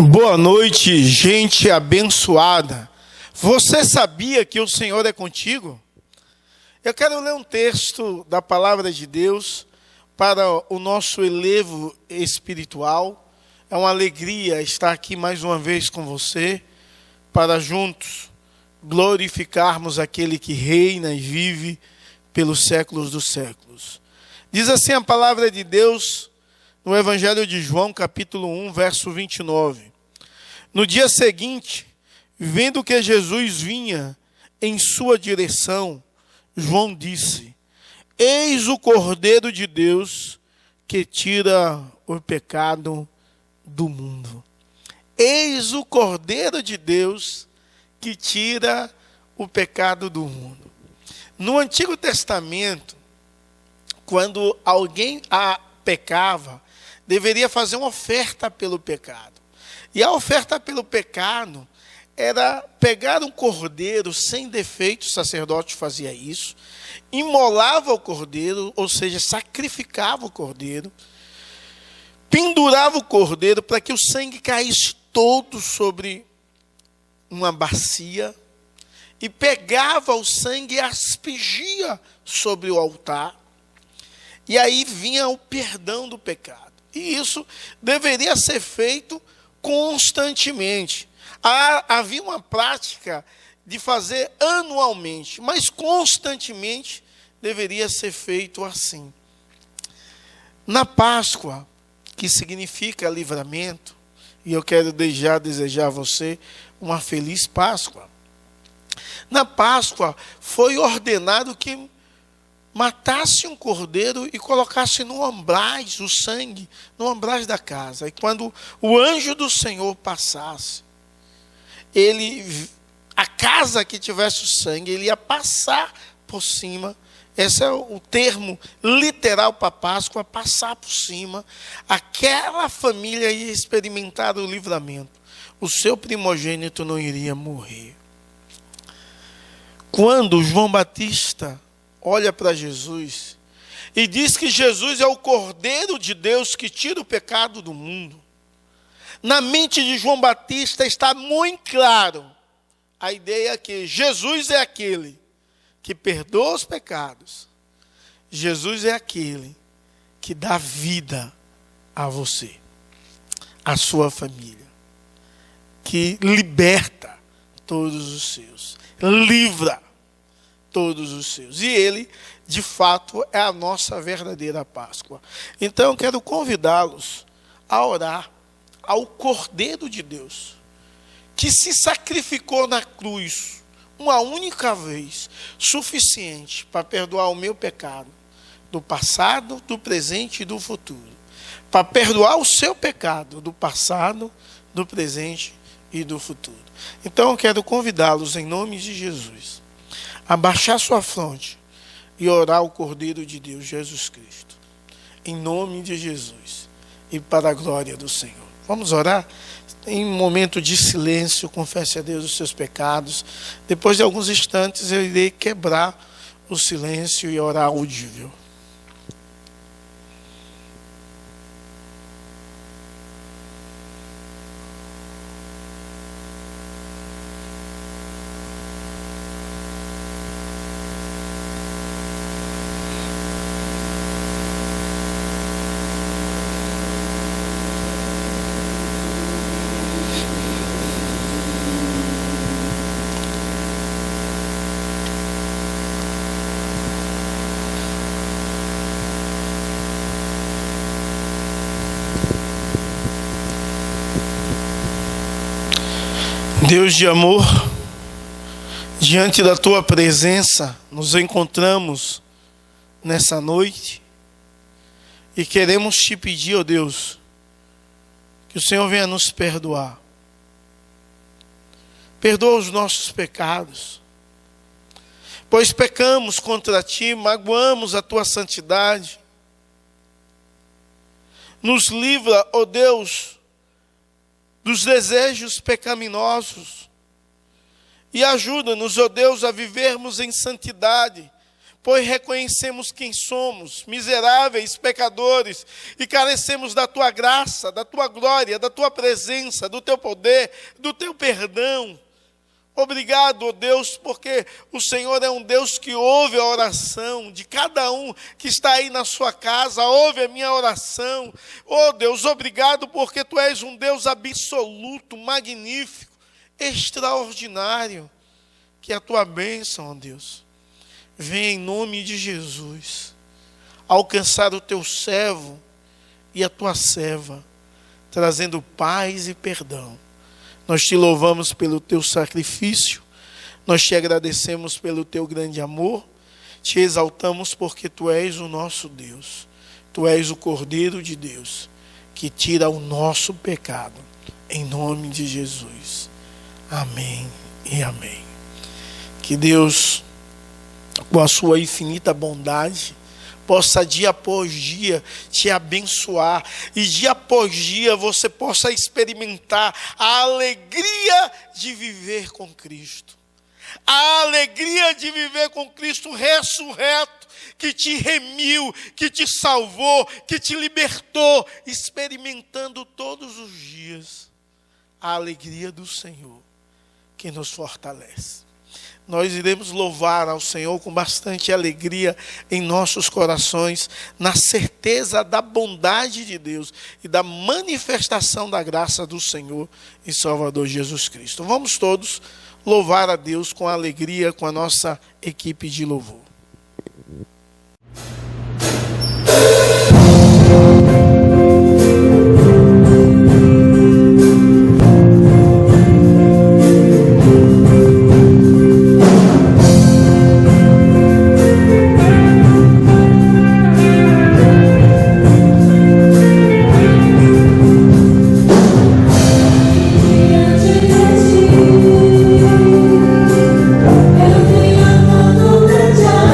Boa noite, gente abençoada. Você sabia que o Senhor é contigo? Eu quero ler um texto da palavra de Deus para o nosso elevo espiritual. É uma alegria estar aqui mais uma vez com você, para juntos glorificarmos aquele que reina e vive pelos séculos dos séculos. Diz assim a palavra de Deus no Evangelho de João, capítulo 1, verso 29. No dia seguinte, vendo que Jesus vinha em sua direção, João disse: Eis o Cordeiro de Deus que tira o pecado do mundo. Eis o Cordeiro de Deus que tira o pecado do mundo. No Antigo Testamento, quando alguém pecava, deveria fazer uma oferta pelo pecado. E a oferta pelo pecado era pegar um cordeiro sem defeito, o sacerdote fazia isso, imolava o cordeiro, ou seja, sacrificava o cordeiro, pendurava o cordeiro para que o sangue caísse todo sobre uma bacia, e pegava o sangue e aspergia sobre o altar, e aí vinha o perdão do pecado. E isso deveria ser feito constantemente. Havia uma prática de fazer anualmente, mas constantemente deveria ser feito assim. Na Páscoa, que significa livramento, e eu quero desejar a você uma feliz Páscoa. Na Páscoa foi ordenado que matasse um cordeiro e colocasse no umbrais o sangue, no umbrais da casa. E quando o anjo do Senhor passasse, a casa que tivesse o sangue, ele ia passar por cima. Esse é o termo literal para Páscoa, passar por cima. Aquela família ia experimentar o livramento. O seu primogênito não iria morrer. Quando João Batista olha para Jesus e diz que Jesus é o Cordeiro de Deus que tira o pecado do mundo, na mente de João Batista está muito claro a ideia que Jesus é aquele que perdoa os pecados. Jesus é aquele que dá vida a você, a sua família, que liberta todos os seus, livra todos os seus. E ele, de fato, é a nossa verdadeira Páscoa. Então, eu quero convidá-los a orar ao Cordeiro de Deus, que se sacrificou na cruz uma única vez, suficiente para perdoar o meu pecado, do passado, do presente e do futuro. Para perdoar o seu pecado, do passado, do presente e do futuro. Então, eu quero convidá-los, em nome de Jesus, abaixar sua fronte e orar ao Cordeiro de Deus, Jesus Cristo. Em nome de Jesus e para a glória do Senhor. Vamos orar? Em um momento de silêncio, confesse a Deus os seus pecados. Depois de alguns instantes, eu irei quebrar o silêncio e orar audível. Deus de amor, diante da tua presença, nos encontramos nessa noite e queremos te pedir, ó Deus, que o Senhor venha nos perdoar. Perdoa os nossos pecados, pois pecamos contra ti, magoamos a tua santidade. Nos livra, ó Deus, dos desejos pecaminosos e ajuda-nos, ó Deus, a vivermos em santidade, pois reconhecemos quem somos, miseráveis, pecadores, e carecemos da tua graça, da tua glória, da tua presença, do teu poder, do teu perdão. Obrigado, ó Deus, porque o Senhor é um Deus que ouve a oração de cada um que está aí na sua casa, ouve a minha oração. Ó Deus, obrigado porque tu és um Deus absoluto, magnífico, extraordinário. Que a tua bênção, ó Deus, venha em nome de Jesus alcançar o teu servo e a tua serva, trazendo paz e perdão. Nós te louvamos pelo teu sacrifício, nós te agradecemos pelo teu grande amor, te exaltamos porque tu és o nosso Deus, tu és o Cordeiro de Deus, que tira o nosso pecado, em nome de Jesus. Amém e amém. Que Deus, com a sua infinita bondade, possa dia após dia te abençoar, e dia após dia você possa experimentar a alegria de viver com Cristo. A alegria de viver com Cristo ressurreto, que te remiu, que te salvou, que te libertou, experimentando todos os dias a alegria do Senhor, que nos fortalece. Nós iremos louvar ao Senhor com bastante alegria em nossos corações, na certeza da bondade de Deus e da manifestação da graça do Senhor e Salvador Jesus Cristo. Vamos todos louvar a Deus com alegria com a nossa equipe de louvor. Eu tenho amor no grande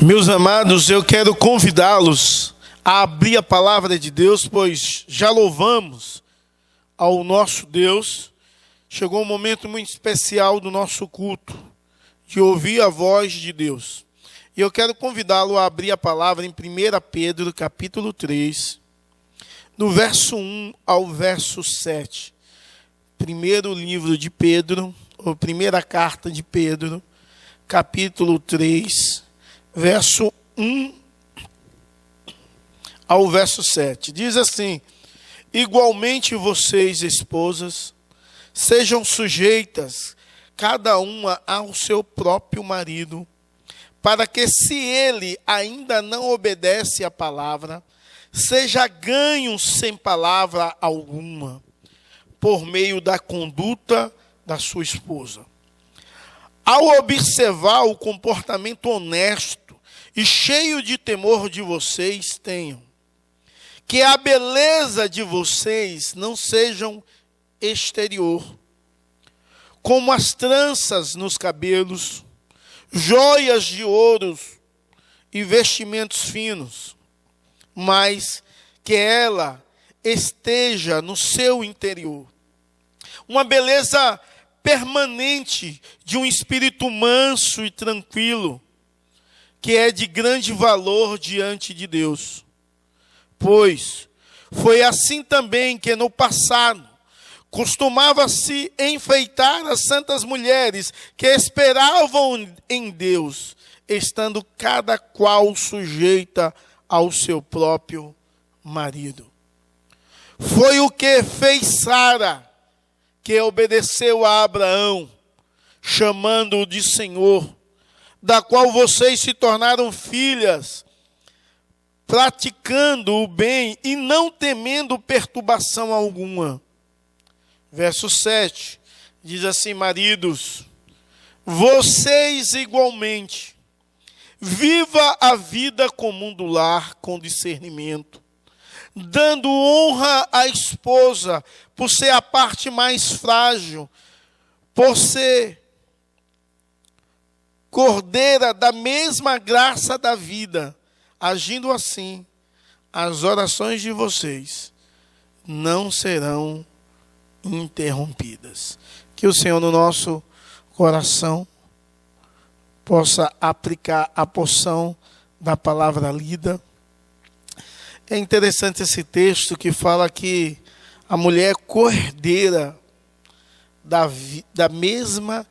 Meus amados, eu quero convidá-los a abrir a palavra de Deus, pois já louvamos ao nosso Deus. Chegou um momento muito especial do nosso culto, de ouvir a voz de Deus. E eu quero convidá-lo a abrir a palavra em 1 Pedro, capítulo 3, do verso 1 ao verso 7. Primeiro livro de Pedro, ou primeira carta de Pedro, capítulo 3, verso 1 ao verso 7. Diz assim: igualmente vocês, esposas, sejam sujeitas, cada uma ao seu próprio marido, para que, se ele ainda não obedece à palavra, seja ganho sem palavra alguma, por meio da conduta da sua esposa. Ao observar o comportamento honesto e cheio de temor de vocês, tenham que a beleza de vocês não sejam exterior, como as tranças nos cabelos, joias de ouro e vestimentos finos, mas que ela esteja no seu interior. Uma beleza permanente de um espírito manso e tranquilo, que é de grande valor diante de Deus. Pois foi assim também que no passado costumava-se enfeitar as santas mulheres que esperavam em Deus, estando cada qual sujeita ao seu próprio marido. Foi o que fez Sara, que obedeceu a Abraão, chamando-o de Senhor, da qual vocês se tornaram filhas, praticando o bem e não temendo perturbação alguma. Verso 7, diz assim: maridos, vocês igualmente, viva a vida comum do lar com discernimento, dando honra à esposa, por ser a parte mais frágil, por ser cordeira da mesma graça da vida. Agindo assim, as orações de vocês não serão interrompidas. Que o Senhor no nosso coração possa aplicar a porção da palavra lida. É interessante esse texto que fala que a mulher é cordeira da mesma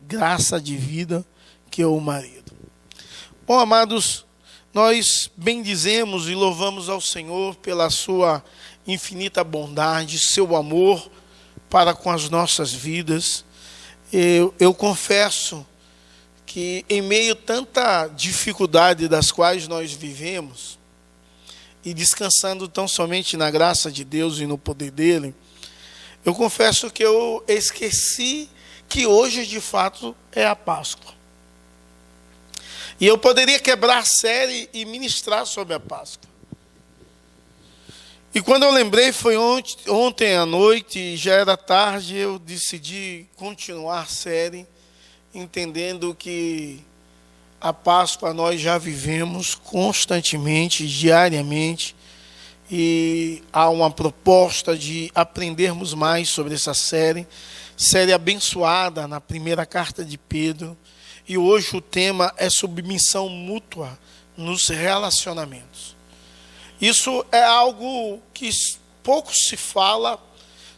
graça de vida que o marido. Bom, amados, nós bendizemos e louvamos ao Senhor pela sua infinita bondade, seu amor para com as nossas vidas. Eu confesso que em meio a tanta dificuldade das quais nós vivemos, e descansando tão somente na graça de Deus e no poder dele, eu confesso que eu esqueci que hoje de fato é a Páscoa. E eu poderia quebrar a série e ministrar sobre a Páscoa. E quando eu lembrei, foi ontem à noite, já era tarde, eu decidi continuar a série, entendendo que a Páscoa nós já vivemos constantemente, diariamente, e há uma proposta de aprendermos mais sobre essa série abençoada na primeira carta de Pedro, e hoje o tema é submissão mútua nos relacionamentos. Isso é algo que pouco se fala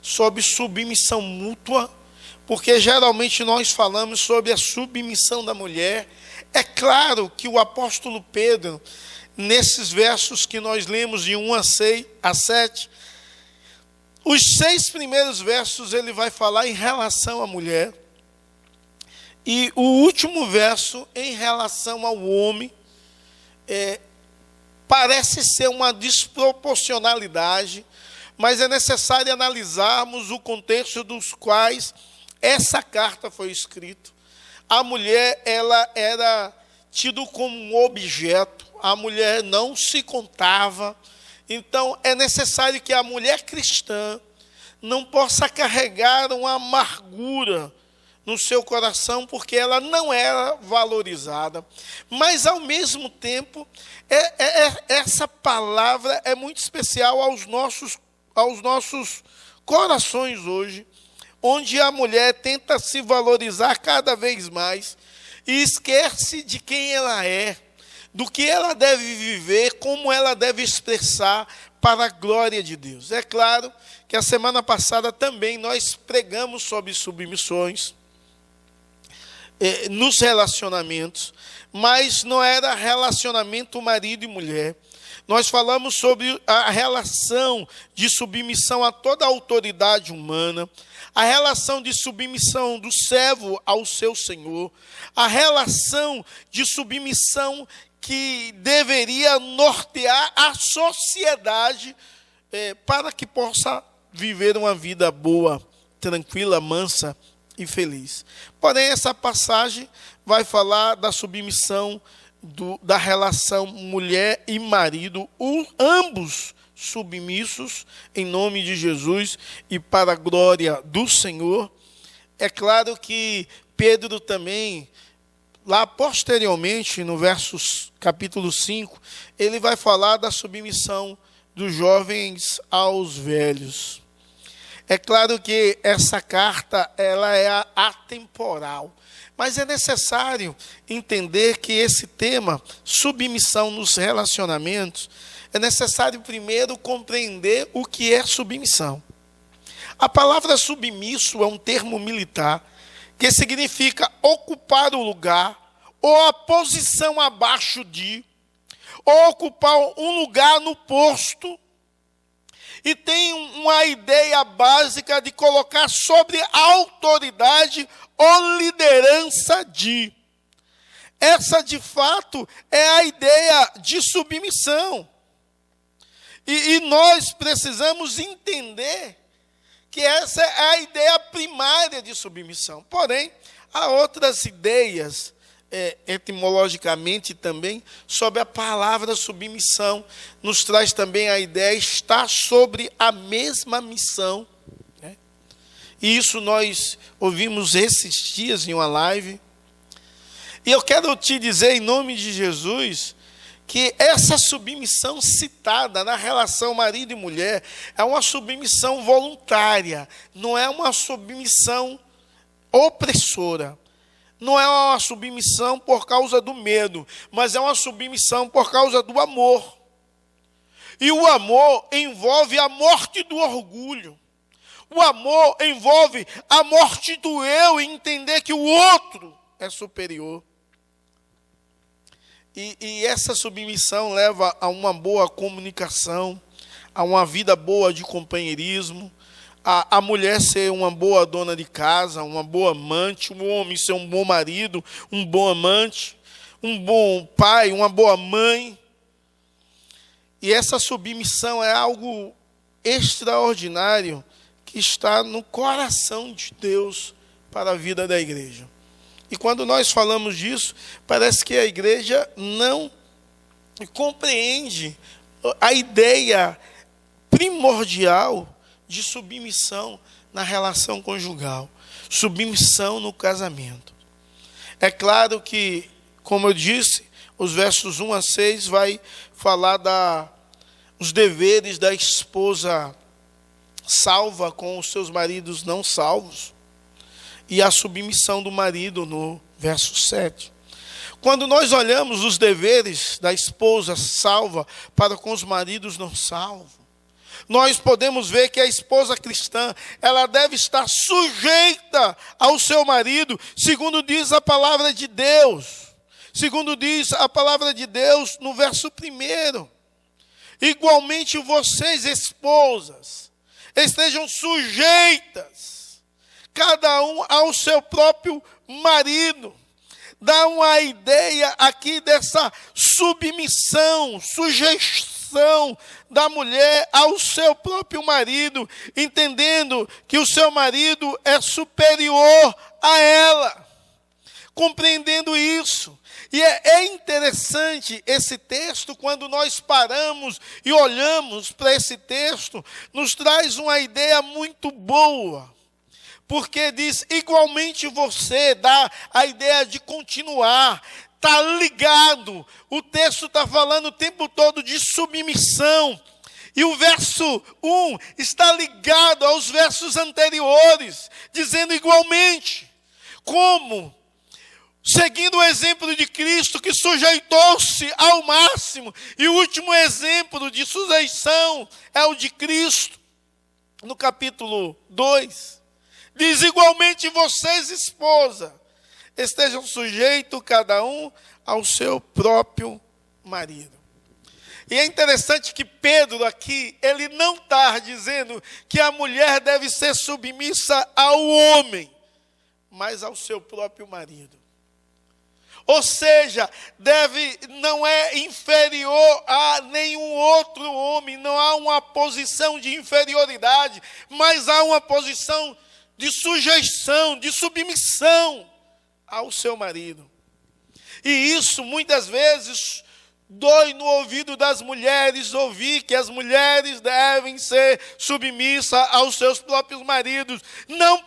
sobre submissão mútua, porque geralmente nós falamos sobre a submissão da mulher. É claro que o apóstolo Pedro, nesses versos que nós lemos de 1 a 7, os 6 primeiros versos ele vai falar em relação à mulher, e o último verso em relação ao homem. Parece ser uma desproporcionalidade, mas é necessário analisarmos o contexto dos quais essa carta foi escrita. A mulher, ela era tida como um objeto, a mulher não se contava. Então, é necessário que a mulher cristã não possa carregar uma amargura no seu coração, porque ela não era valorizada. Mas, ao mesmo tempo, essa palavra é muito especial aos nossos corações hoje, onde a mulher tenta se valorizar cada vez mais e esquece de quem ela é, do que ela deve viver, como ela deve expressar para a glória de Deus. É claro que a semana passada também nós pregamos sobre submissões nos relacionamentos, mas não era relacionamento marido e mulher. Nós falamos sobre a relação de submissão a toda a autoridade humana, a relação de submissão do servo ao seu senhor, a relação de submissão que deveria nortear a sociedade para que possa viver uma vida boa, tranquila, mansa e feliz. Porém, essa passagem vai falar da submissão da relação mulher e marido, ambos submissos em nome de Jesus e para a glória do Senhor. É claro que Pedro também, lá posteriormente, no capítulo 5, ele vai falar da submissão dos jovens aos velhos. É claro que essa carta ela é atemporal, mas é necessário entender que esse tema, submissão nos relacionamentos, é necessário primeiro compreender o que é submissão. A palavra submisso é um termo militar que significa ocupar o lugar ou a posição abaixo de, ou ocupar um lugar no posto, e tem uma ideia básica de colocar sobre a autoridade ou liderança de. Essa, de fato, é a ideia de submissão. E nós precisamos entender que essa é a ideia primária de submissão. Porém, há outras ideias, etimologicamente também, sobre a palavra submissão. Nos traz também a ideia de estar sobre a mesma missão. Né? E isso nós ouvimos esses dias em uma live. E eu quero te dizer, em nome de Jesus, que essa submissão citada na relação marido e mulher é uma submissão voluntária, não é uma submissão opressora. Não é uma submissão por causa do medo, mas é uma submissão por causa do amor. E o amor envolve a morte do orgulho. O amor envolve a morte do eu e entender que o outro é superior. E essa submissão leva a uma boa comunicação, a uma vida boa de companheirismo, a mulher ser uma boa dona de casa, uma boa amante, o homem ser um bom marido, um bom amante, um bom pai, uma boa mãe. E essa submissão é algo extraordinário que está no coração de Deus para a vida da igreja. E quando nós falamos disso, parece que a igreja não compreende a ideia primordial de submissão na relação conjugal, submissão no casamento. É claro que, como eu disse, os versos 1 a 6 vai falar os deveres da esposa salva com os seus maridos não salvos, e a submissão do marido no verso 7. Quando nós olhamos os deveres da esposa salva para com os maridos não salvos, nós podemos ver que a esposa cristã, ela deve estar sujeita ao seu marido, segundo diz a palavra de Deus. Segundo diz a palavra de Deus no verso 1. Igualmente vocês, esposas, estejam sujeitas, cada um ao seu próprio marido. Dá uma ideia aqui dessa submissão, sujeição da mulher ao seu próprio marido, entendendo que o seu marido é superior a ela, compreendendo isso. E é interessante esse texto, quando nós paramos e olhamos para esse texto, nos traz uma ideia muito boa, porque diz igualmente você, dá a ideia de continuar, está ligado. O texto está falando o tempo todo de submissão. E o verso 1 está ligado aos versos anteriores, dizendo igualmente, como, seguindo o exemplo de Cristo, que sujeitou-se ao máximo, e o último exemplo de sujeição é o de Cristo, no capítulo 2, diz igualmente vocês, esposa, estejam sujeitos cada um ao seu próprio marido. E é interessante que Pedro aqui, ele não está dizendo que a mulher deve ser submissa ao homem, mas ao seu próprio marido. Ou seja, não é inferior a nenhum outro homem, não há uma posição de inferioridade, mas há uma posição de sujeição, de submissão ao seu marido. E isso muitas vezes dói no ouvido das mulheres ouvir que as mulheres devem ser submissas aos seus próprios maridos, não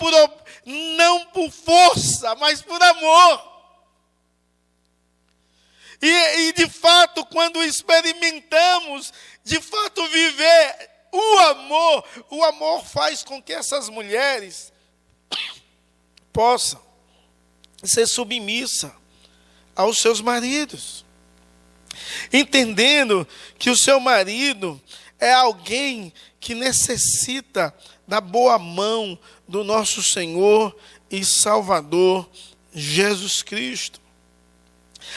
por força, mas por amor. E de fato, quando experimentamos, de fato, viver o amor faz com que essas mulheres possam ser submissas aos seus maridos, entendendo que o seu marido é alguém que necessita da boa mão do nosso Senhor e Salvador Jesus Cristo.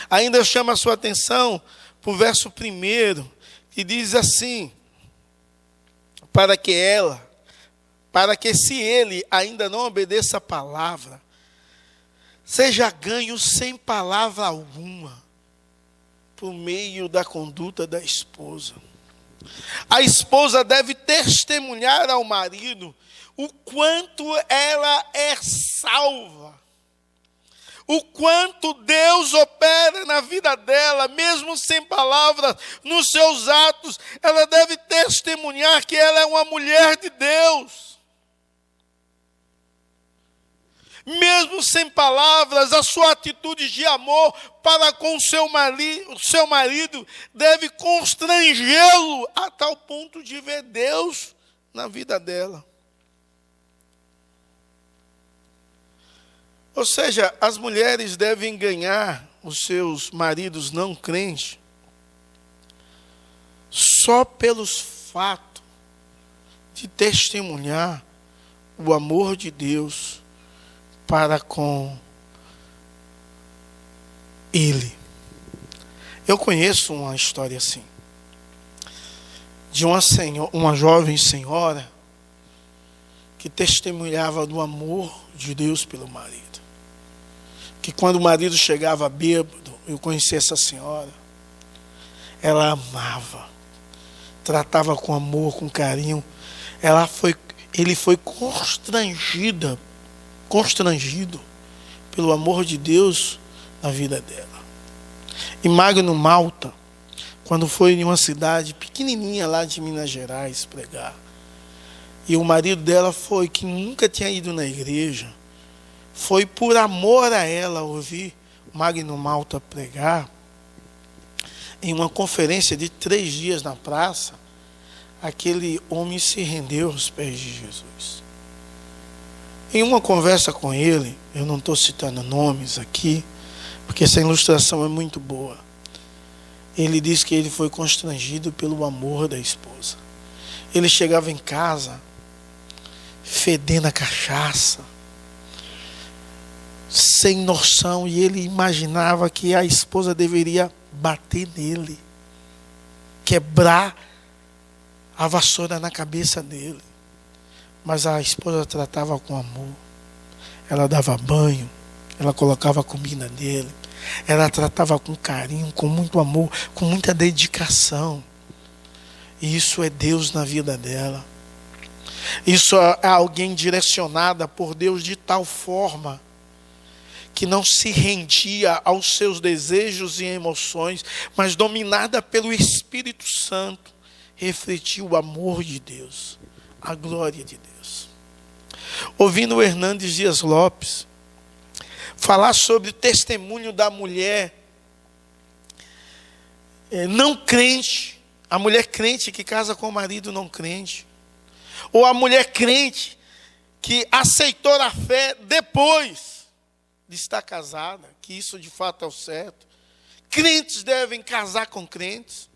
Ainda chama a sua atenção para o verso 1, que diz assim, para que se ele ainda não obedeça a palavra, seja ganho sem palavra alguma, por meio da conduta da esposa. A esposa deve testemunhar ao marido o quanto ela é salva, o quanto Deus opera na vida dela, mesmo sem palavras, nos seus atos. Ela deve testemunhar que ela é uma mulher de Deus. Mesmo sem palavras, a sua atitude de amor para com o seu marido deve constrangê-lo a tal ponto de ver Deus na vida dela. Ou seja, as mulheres devem ganhar os seus maridos não crentes só pelos fatos de testemunhar o amor de Deus para com ele. Eu conheço uma história assim, de uma jovem senhora que testemunhava do amor de Deus pelo marido. Que quando o marido chegava bêbado, eu conheci essa senhora, ela amava, tratava com amor, com carinho. Ele foi constrangido pelo amor de Deus na vida dela. E Magno Malta, quando foi em uma cidade pequenininha lá de Minas Gerais pregar, e o marido dela foi, que nunca tinha ido na igreja, foi por amor a ela ouvir Magno Malta pregar, em uma conferência de 3 dias na praça, aquele homem se rendeu aos pés de Jesus. Em uma conversa com ele, eu não estou citando nomes aqui, porque essa ilustração é muito boa. Ele diz que ele foi constrangido pelo amor da esposa. Ele chegava em casa, fedendo a cachaça, sem noção, e ele imaginava que a esposa deveria bater nele, quebrar a vassoura na cabeça dele. Mas a esposa tratava com amor, ela dava banho, ela colocava comida nele, ela tratava com carinho, com muito amor, com muita dedicação. E isso é Deus na vida dela. Isso é alguém direcionada por Deus de tal forma que não se rendia aos seus desejos e emoções, mas dominada pelo Espírito Santo, refletiu o amor de Deus, a glória de Deus. ouvindo o Hernandes Dias Lopes falar sobre o testemunho da mulher não crente, a mulher crente que casa com o marido não crente, ou a mulher crente que aceitou a fé depois de estar casada, que isso de fato é o certo. Crentes devem casar com crentes.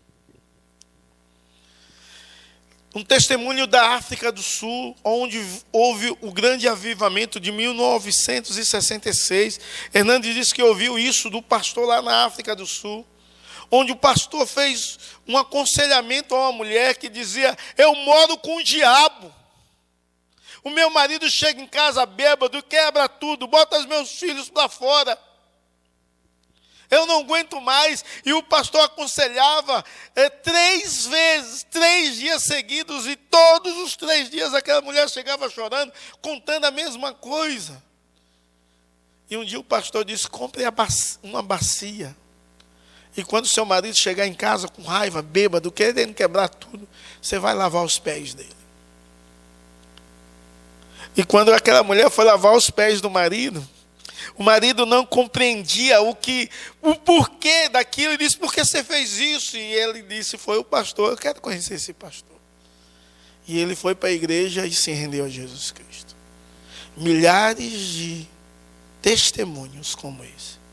Um testemunho da África do Sul, onde houve o grande avivamento de 1966. Hernandes disse que ouviu isso do pastor lá na África do Sul, onde o pastor fez um aconselhamento a uma mulher que dizia: eu moro com o diabo. O meu marido chega em casa bêbado, quebra tudo, bota os meus filhos para fora. Eu não aguento mais. E o pastor aconselhava 3 vezes, 3 dias seguidos, e todos os 3 dias aquela mulher chegava chorando, contando a mesma coisa. E um dia o pastor disse: compre uma bacia. E quando seu marido chegar em casa com raiva, bêbado, querendo quebrar tudo, você vai lavar os pés dele. E quando aquela mulher foi lavar os pés do marido, o marido não compreendia o porquê daquilo. Ele disse: por que você fez isso? E ele disse: foi o pastor, eu quero conhecer esse pastor. E ele foi para a igreja e se rendeu a Jesus Cristo. Milhares de testemunhos como esse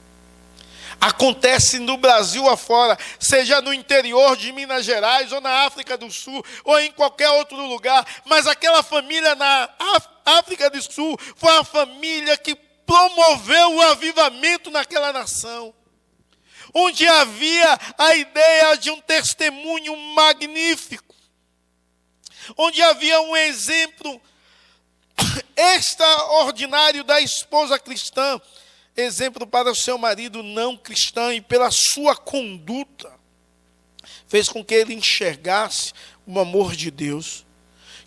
acontece no Brasil afora, seja no interior de Minas Gerais, ou na África do Sul, ou em qualquer outro lugar. Mas aquela família na África do Sul foi a família que promoveu o avivamento naquela nação, onde havia a ideia de um testemunho magnífico, onde havia um exemplo extraordinário da esposa cristã, exemplo para o seu marido não cristão, e pela sua conduta fez com que ele enxergasse o amor de Deus,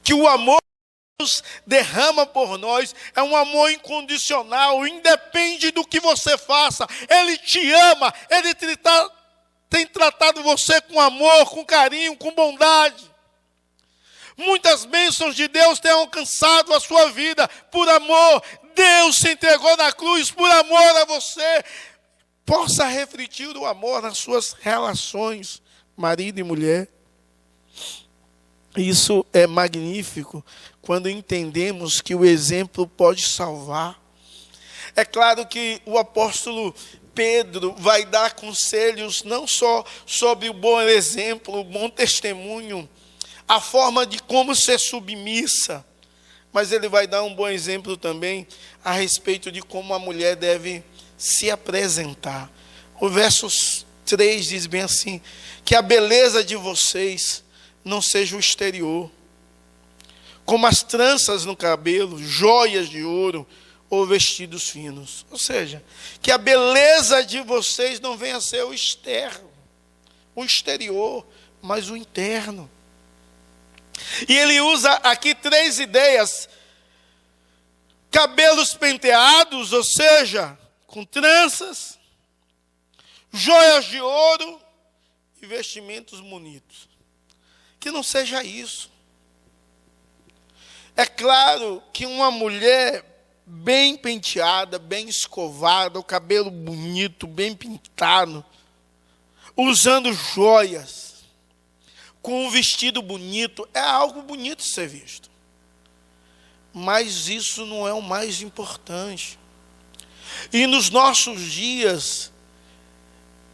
que o amor que Deus derrama por nós é um amor incondicional, independe do que você faça. Ele te ama, ele tem tratado você com amor, com carinho, com bondade. Muitas bênçãos de Deus têm alcançado a sua vida por amor. Deus se entregou na cruz por amor a você. Possa refletir o amor nas suas relações, marido e mulher. Isso é magnífico quando entendemos que o exemplo pode salvar. É claro que o apóstolo Pedro vai dar conselhos não só sobre o bom exemplo, o bom testemunho, a forma de como ser submissa, mas ele vai dar um bom exemplo também a respeito de como a mulher deve se apresentar. O verso 3 diz bem assim: que a beleza de vocês não seja o exterior, como as tranças no cabelo, joias de ouro ou vestidos finos. Ou seja, que a beleza de vocês não venha a ser o externo, o exterior, mas o interno. E ele usa aqui 3 ideias: cabelos penteados, ou seja, com tranças, joias de ouro e vestimentos bonitos. Que não seja isso. É claro que uma mulher bem penteada, bem escovada, o cabelo bonito, bem pintado, usando joias, com um vestido bonito, é algo bonito de ser visto. Mas isso não é o mais importante. E nos nossos dias,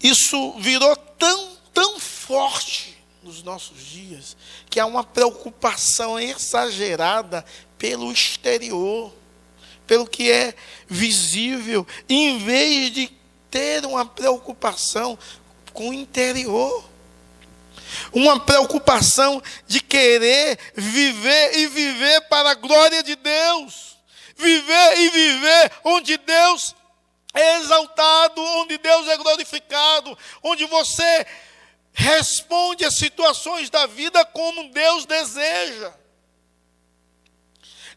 isso virou tão forte nos nossos dias, que há uma preocupação exagerada pelo exterior, pelo que é visível, em vez de ter uma preocupação com o interior. Uma preocupação de querer viver para a glória de Deus. Viver onde Deus é exaltado, onde Deus é glorificado, onde você responde às situações da vida como Deus deseja.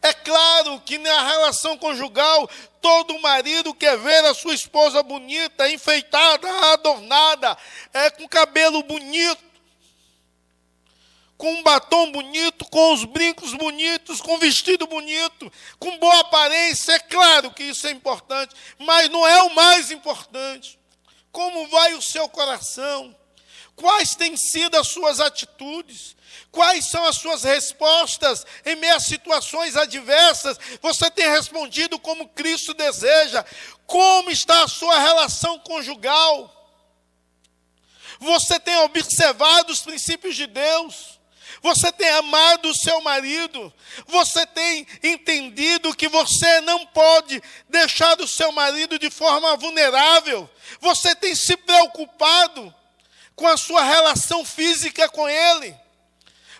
É claro que na relação conjugal, todo marido quer ver a sua esposa bonita, enfeitada, adornada, com cabelo bonito, com um batom bonito, com os brincos bonitos, com um vestido bonito, com boa aparência. É claro que isso é importante, mas não é o mais importante. Como vai o seu coração? Quais têm sido as suas atitudes? Quais são as suas respostas em meio a situações adversas? Você tem respondido como Cristo deseja? Como está a sua relação conjugal? Você tem observado os princípios de Deus? Você tem amado o seu marido? Você tem entendido que você não pode deixar o seu marido de forma vulnerável? Você tem se preocupado com a sua relação física com ele?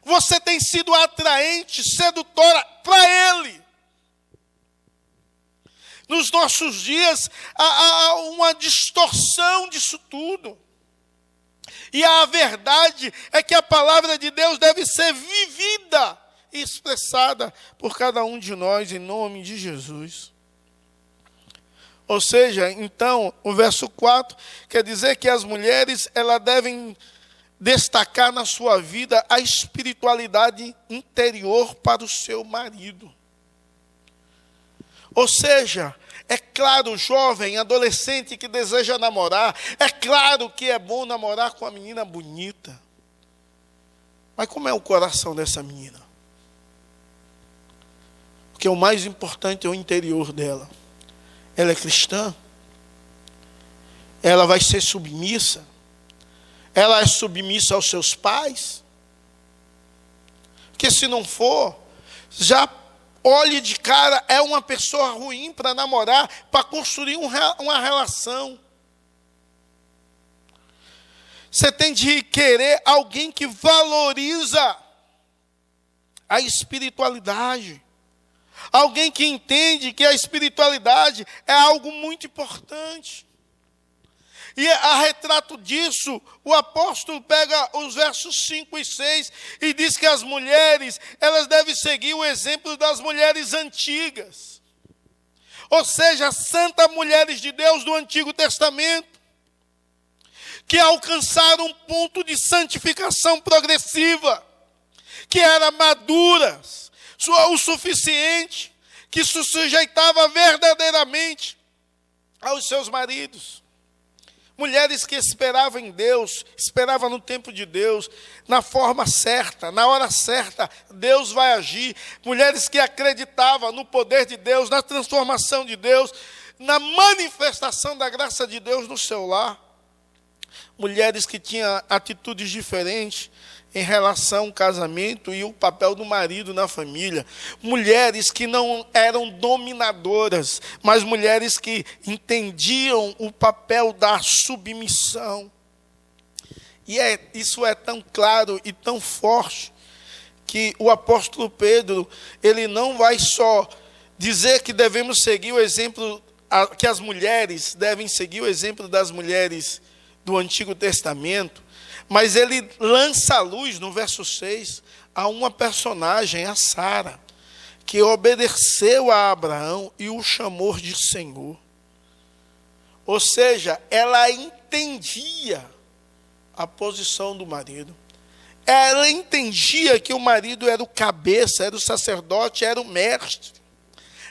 Você tem sido atraente, sedutora para ele? Nos nossos dias, há uma distorção disso tudo. E a verdade é que a palavra de Deus deve ser vivida e expressada por cada um de nós, em nome de Jesus. Ou seja, então, o verso 4 quer dizer que as mulheres, elas devem destacar na sua vida a espiritualidade interior para o seu marido. Ou seja, é claro, jovem, adolescente que deseja namorar, é claro que é bom namorar com uma menina bonita. Mas como é o coração dessa menina? Porque o mais importante é o interior dela. Ela é cristã? Ela vai ser submissa? Ela é submissa aos seus pais? Porque se não for, já olhe de cara, é uma pessoa ruim para namorar, para construir uma relação. Você tem de querer alguém que valoriza a espiritualidade. Alguém que entende que a espiritualidade é algo muito importante. E a retrato disso, o apóstolo pega os versos 5 e 6 e diz que as mulheres, elas devem seguir o exemplo das mulheres antigas. Ou seja, santas mulheres de Deus do Antigo Testamento, que alcançaram um ponto de santificação progressiva, que eram maduras, o suficiente, que se sujeitava verdadeiramente aos seus maridos. Mulheres que esperavam em Deus, esperavam no tempo de Deus, na forma certa, na hora certa, Deus vai agir. Mulheres que acreditavam no poder de Deus, na transformação de Deus, na manifestação da graça de Deus no seu lar. Mulheres que tinham atitudes diferentes em relação ao casamento e o papel do marido na família. Mulheres que não eram dominadoras, mas mulheres que entendiam o papel da submissão. E isso é tão claro e tão forte, que o apóstolo Pedro, ele não vai só dizer que devemos seguir o exemplo, que as mulheres devem seguir o exemplo das mulheres do Antigo Testamento, mas ele lança a luz, no verso 6, a uma personagem, a Sara, que obedeceu a Abraão e o chamou de Senhor. Ou seja, ela entendia a posição do marido. Ela entendia que o marido era o cabeça, era o sacerdote, era o mestre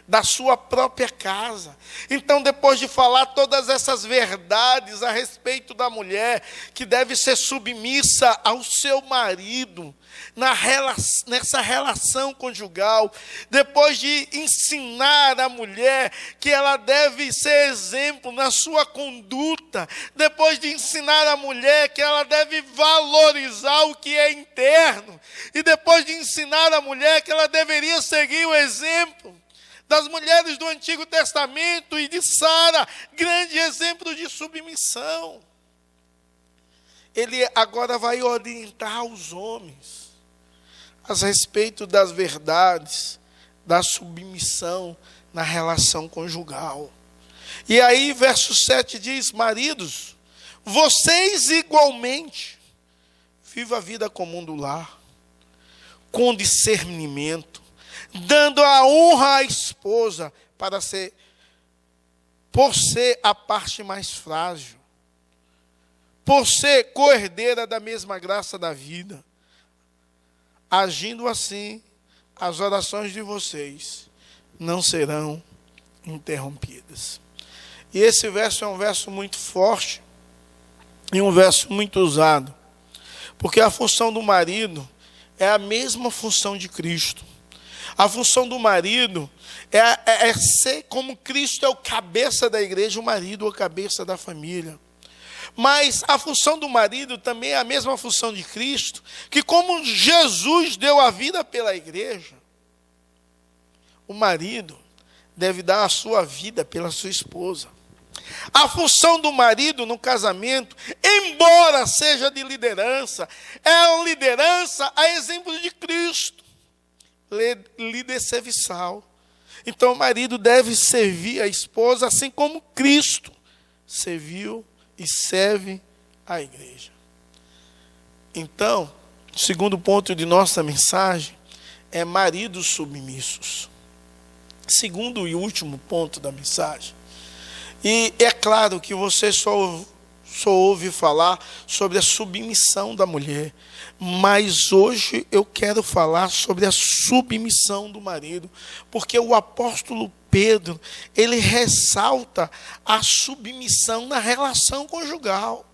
da sua própria casa. Então, depois de falar todas essas verdades a respeito da mulher, que deve ser submissa ao seu marido, nessa relação conjugal, depois de ensinar a mulher que ela deve ser exemplo na sua conduta, depois de ensinar a mulher que ela deve valorizar o que é interno, e depois de ensinar a mulher que ela deveria seguir o exemplo das mulheres do Antigo Testamento e de Sara, grande exemplo de submissão. Ele agora vai orientar os homens a respeito das verdades, da submissão na relação conjugal. E aí, verso 7 diz: maridos, vocês igualmente vivam a vida comum do lar, com discernimento, dando a honra à esposa por ser a parte mais frágil, por ser coerdeira da mesma graça da vida, Agindo assim, as orações de vocês não serão interrompidas. E esse verso é um verso muito forte e um verso muito usado, porque a função do marido é a mesma função de Cristo. A função do marido é ser como Cristo é o cabeça da igreja, o marido é o cabeça da família. Mas a função do marido também é a mesma função de Cristo, que como Jesus deu a vida pela igreja, o marido deve dar a sua vida pela sua esposa. A função do marido no casamento, embora seja de liderança, é uma liderança a exemplo de Cristo. Líder serviçal. Então o marido deve servir a esposa assim como Cristo serviu e serve a igreja. Então, o segundo ponto de nossa mensagem é maridos submissos. Segundo e último ponto da mensagem. E é claro que você só ouve falar sobre a submissão da mulher, mas hoje eu quero falar sobre a submissão do marido, porque o apóstolo Pedro, ele ressalta a submissão na relação conjugal.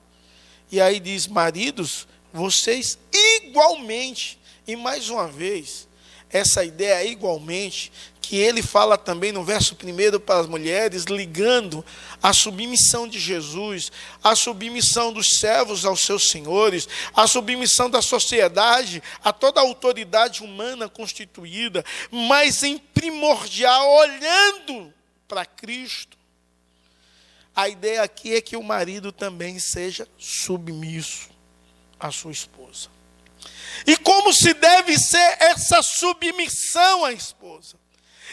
E aí diz: maridos, vocês igualmente, e mais uma vez, essa ideia igualmente, que ele fala também no verso 1 para as mulheres, ligando a submissão de Jesus, a submissão dos servos aos seus senhores, a submissão da sociedade a toda a autoridade humana constituída, mas em primordial, olhando para Cristo. A ideia aqui é que o marido também seja submisso à sua esposa. E como se deve ser essa submissão à esposa?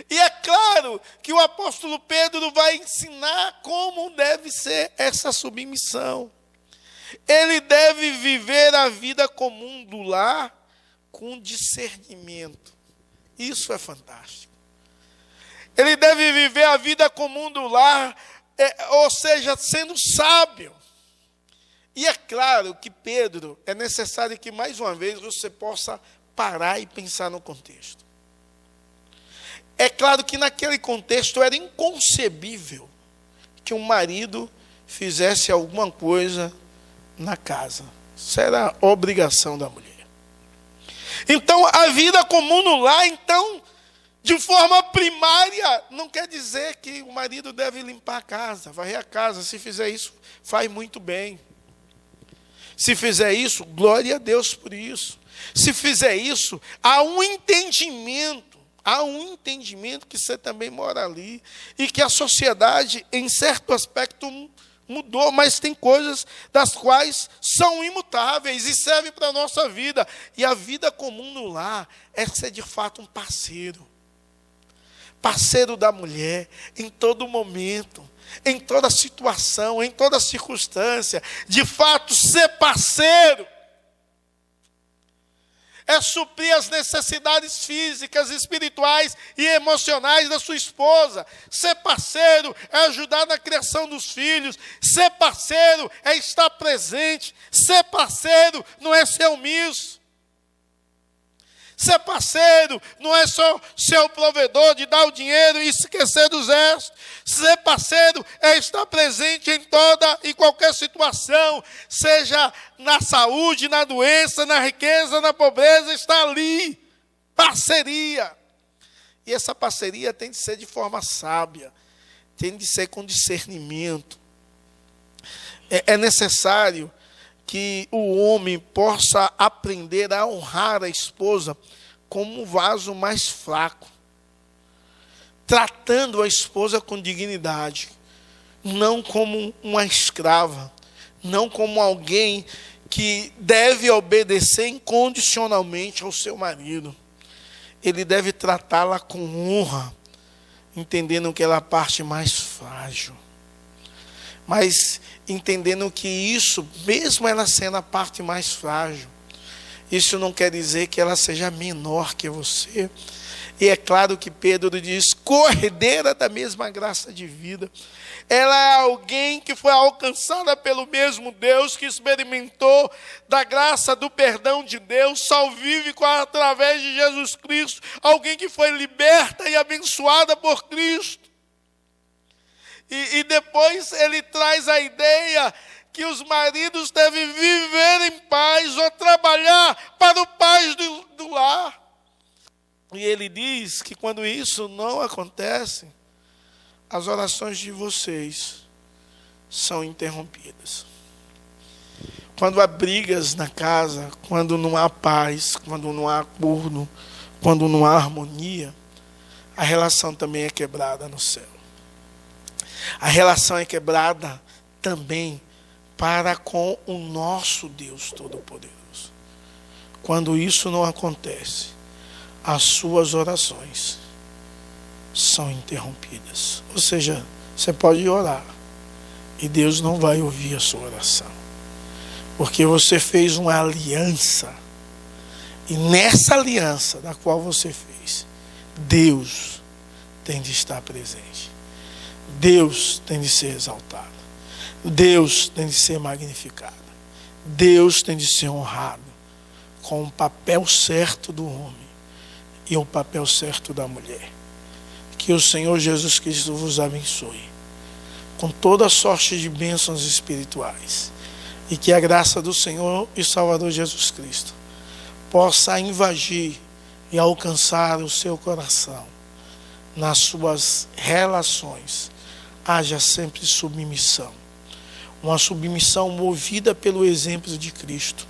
E é claro que o apóstolo Pedro vai ensinar como deve ser essa submissão. Ele deve viver a vida comum do lar com discernimento. Isso é fantástico. Ele deve viver a vida comum do lar, ou seja, sendo sábio. E é claro que Pedro, é necessário que mais uma vez você possa parar e pensar no contexto. É claro que naquele contexto era inconcebível que um marido fizesse alguma coisa na casa. Isso era a obrigação da mulher. Então, a vida comum no lar, então, de forma primária, não quer dizer que o marido deve limpar a casa, varrer a casa. Se fizer isso, faz muito bem. Se fizer isso, glória a Deus por isso. Se fizer isso, há um entendimento que você também mora ali, e que a sociedade, em certo aspecto, mudou, mas tem coisas das quais são imutáveis e servem para a nossa vida. E a vida comum no lar é ser de fato um parceiro. Parceiro da mulher, em todo momento, em toda situação, em toda circunstância. De fato, ser parceiro é suprir as necessidades físicas, espirituais e emocionais da sua esposa. Ser parceiro é ajudar na criação dos filhos. Ser parceiro é estar presente. Ser parceiro não é ser omisso. Ser parceiro não é só ser o provedor de dar o dinheiro e esquecer dos restos. Ser parceiro é estar presente em toda e qualquer situação, seja na saúde, na doença, na riqueza, na pobreza, está ali. Parceria. E essa parceria tem de ser de forma sábia, tem de ser com discernimento. É necessário que o homem possa aprender a honrar a esposa como um vaso mais fraco, tratando a esposa com dignidade, não como uma escrava, não como alguém que deve obedecer incondicionalmente ao seu marido. Ele deve tratá-la com honra, entendendo que ela é a parte mais frágil. Mas entendendo que isso, mesmo ela sendo a parte mais frágil, isso não quer dizer que ela seja menor que você. E é claro que Pedro diz, corredeira da mesma graça de vida. Ela é alguém que foi alcançada pelo mesmo Deus, que experimentou da graça, do perdão de Deus, só vive através de Jesus Cristo. Alguém que foi liberta e abençoada por Cristo. E depois ele traz a ideia que os maridos devem viver em paz ou trabalhar para o paz do lar. E ele diz que quando isso não acontece, as orações de vocês são interrompidas. Quando há brigas na casa, quando não há paz, quando não há acordo, quando não há harmonia, a relação também é quebrada no céu. A relação é quebrada também para com o nosso Deus Todo-Poderoso. Quando isso não acontece, as suas orações são interrompidas. Ou seja, você pode orar e Deus não vai ouvir a sua oração. Porque você fez uma aliança. E nessa aliança da qual você fez, Deus tem de estar presente. Deus tem de ser exaltado. Deus tem de ser magnificado. Deus tem de ser honrado com o papel certo do homem e o papel certo da mulher. Que o Senhor Jesus Cristo vos abençoe com toda sorte de bênçãos espirituais e que a graça do Senhor e Salvador Jesus Cristo possa invadir e alcançar o seu coração. Nas suas relações haja sempre submissão, uma submissão movida pelo exemplo de Cristo,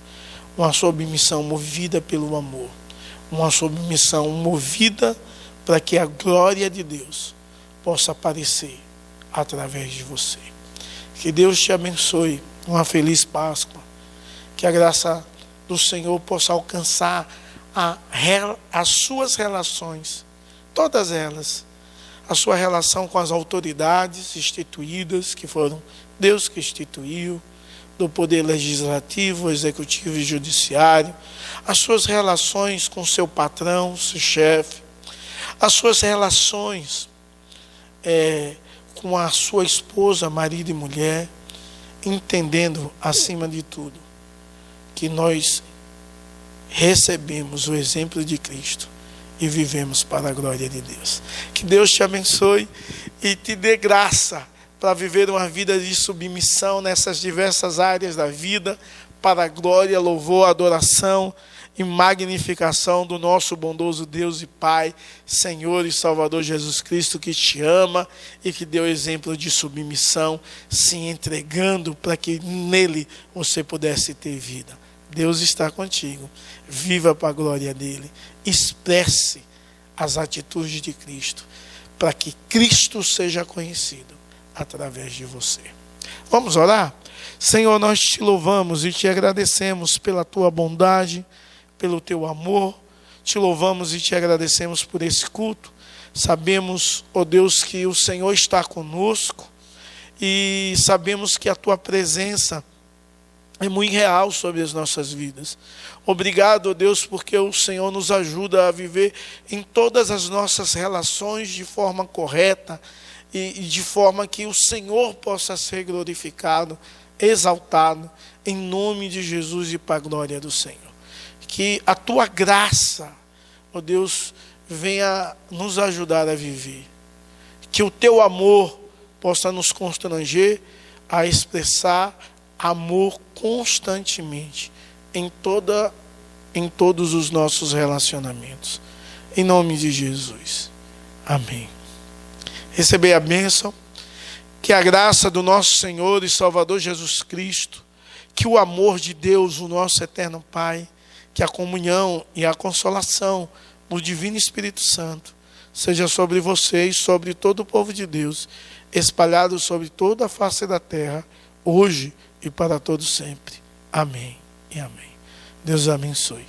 uma submissão movida pelo amor, uma submissão movida para que a glória de Deus possa aparecer através de você. Que Deus te abençoe, uma feliz Páscoa, que a graça do Senhor possa alcançar as suas relações, todas elas, a sua relação com as autoridades instituídas, que foram Deus que instituiu, do poder legislativo, executivo e judiciário, as suas relações com seu patrão, seu chefe, as suas relações com a sua esposa, marido e mulher, entendendo, acima de tudo, que nós recebemos o exemplo de Cristo e vivemos para a glória de Deus. Que Deus te abençoe e te dê graça para viver uma vida de submissão nessas diversas áreas da vida, para a glória, louvor, adoração e magnificação do nosso bondoso Deus e Pai, Senhor e Salvador Jesus Cristo, que te ama e que deu exemplo de submissão, se entregando para que nele você pudesse ter vida. Deus está contigo. Viva para a glória dele. Expresse as atitudes de Cristo, para que Cristo seja conhecido através de você. Vamos orar? Senhor, nós te louvamos e te agradecemos pela tua bondade, pelo teu amor. Te louvamos e te agradecemos por esse culto. Sabemos, ó Deus, que o Senhor está conosco e sabemos que a tua presença é muito real sobre as nossas vidas. Obrigado, ó Deus, porque o Senhor nos ajuda a viver em todas as nossas relações de forma correta e de forma que o Senhor possa ser glorificado, exaltado, em nome de Jesus e para a glória do Senhor. Que a tua graça, ó Deus, venha nos ajudar a viver. Que o teu amor possa nos constranger a expressar amor constantemente em todos os nossos relacionamentos. Em nome de Jesus. Amém. Receber a bênção. Que a graça do nosso Senhor e Salvador Jesus Cristo, que o amor de Deus, o nosso eterno Pai, que a comunhão e a consolação do Divino Espírito Santo seja sobre você e sobre todo o povo de Deus, espalhado sobre toda a face da terra, hoje e para todo sempre. Amém e amém. Deus abençoe.